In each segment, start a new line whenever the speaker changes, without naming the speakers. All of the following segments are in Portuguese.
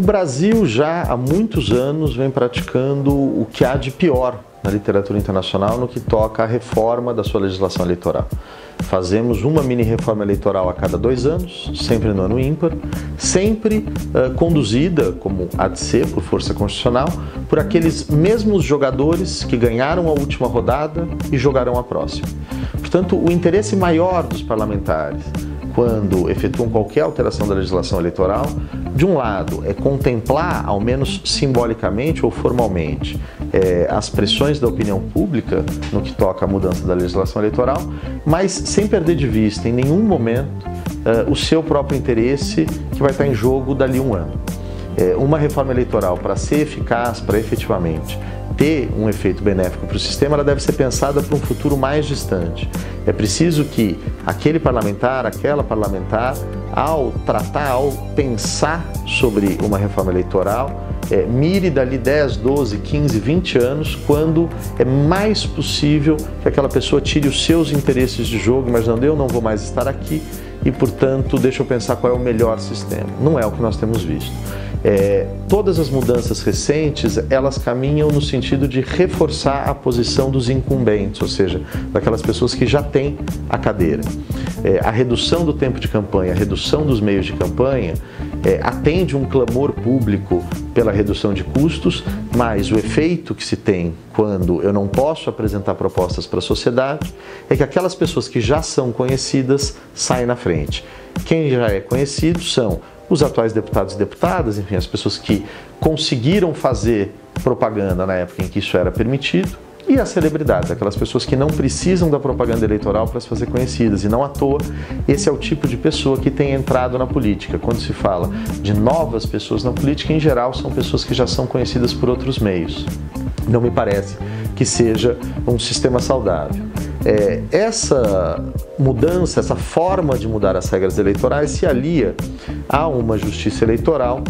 O Brasil já há muitos anos vem praticando o que há de pior na literatura internacional no que toca à reforma da sua legislação eleitoral. Fazemos uma mini-reforma eleitoral a cada 2 anos, sempre no ano ímpar, sempre conduzida, como há de ser, por força constitucional, por aqueles mesmos jogadores que ganharam a última rodada e jogarão a próxima. Portanto, o interesse maior dos parlamentares, quando efetuam qualquer alteração da legislação eleitoral, de um lado, é contemplar, ao menos simbolicamente ou formalmente, as pressões da opinião pública no que toca à mudança da legislação eleitoral, mas sem perder de vista em nenhum momento o seu próprio interesse que vai estar em jogo dali a um ano. Uma reforma eleitoral, para ser eficaz, para efetivamente ter um efeito benéfico para o sistema, ela deve ser pensada para um futuro mais distante. É preciso que aquele parlamentar, aquela parlamentar, ao pensar sobre uma reforma eleitoral, mire dali 10, 12, 15, 20 anos, quando é mais possível que aquela pessoa tire os seus interesses de jogo, imaginando, eu não vou mais estar aqui e, portanto, deixa eu pensar qual é o melhor sistema. Não é o que nós temos visto. Todas as mudanças recentes, elas caminham no sentido de reforçar a posição dos incumbentes, ou seja, daquelas pessoas que já têm a cadeira. A redução do tempo de campanha, a redução dos meios de campanha, atende um clamor público pela redução de custos, mas o efeito que se tem quando eu não posso apresentar propostas para a sociedade é que aquelas pessoas que já são conhecidas saem na frente. Quem já é conhecido são os atuais deputados e deputadas, enfim, as pessoas que conseguiram fazer propaganda na época em que isso era permitido, e as celebridades, aquelas pessoas que não precisam da propaganda eleitoral para se fazer conhecidas. E não à toa, esse é o tipo de pessoa que tem entrado na política. Quando se fala de novas pessoas na política, em geral, são pessoas que já são conhecidas por outros meios. Não me parece que seja um sistema saudável. Essa mudança, essa forma de mudar as regras eleitorais se alia a uma justiça eleitoral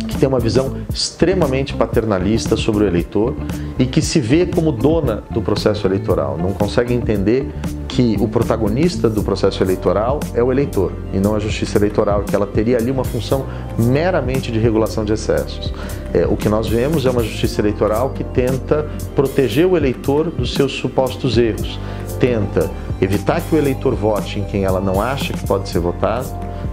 que tem uma visão extremamente paternalista sobre o eleitor e que se vê como dona do processo eleitoral. Não consegue entender que o protagonista do processo eleitoral é o eleitor e não a justiça eleitoral, que ela teria ali uma função meramente de regulação de excessos. O que nós vemos é uma justiça eleitoral que tenta proteger o eleitor dos seus supostos erros, tenta evitar que o eleitor vote em quem ela não acha que pode ser votado,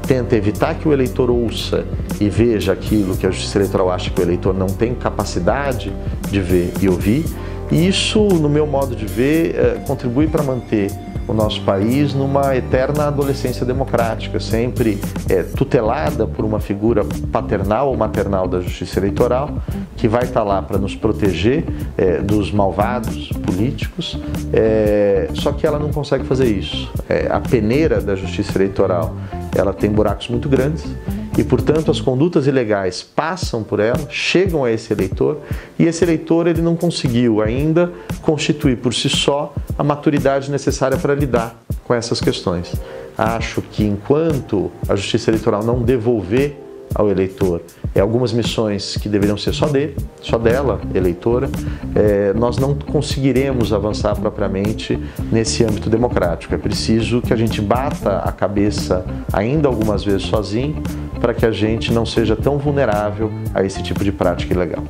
tenta evitar que o eleitor ouça e veja aquilo que a Justiça Eleitoral acha que o eleitor não tem capacidade de ver e ouvir. E isso, no meu modo de ver, contribui para manter o nosso país numa eterna adolescência democrática, sempre tutelada por uma figura paternal ou maternal da Justiça Eleitoral, que vai estar lá para nos proteger dos malvados políticos, só que ela não consegue fazer isso. A peneira da Justiça Eleitoral, ela tem buracos muito grandes e, portanto, as condutas ilegais passam por ela, chegam a esse eleitor e esse eleitor ele não conseguiu ainda constituir por si só a maturidade necessária para lidar com essas questões. Acho que enquanto a Justiça Eleitoral não devolver ao eleitor algumas missões que deveriam ser só dele, só dela, eleitora, nós não conseguiremos avançar propriamente nesse âmbito democrático. É preciso que a gente bata a cabeça ainda algumas vezes sozinho para que a gente não seja tão vulnerável a esse tipo de prática ilegal.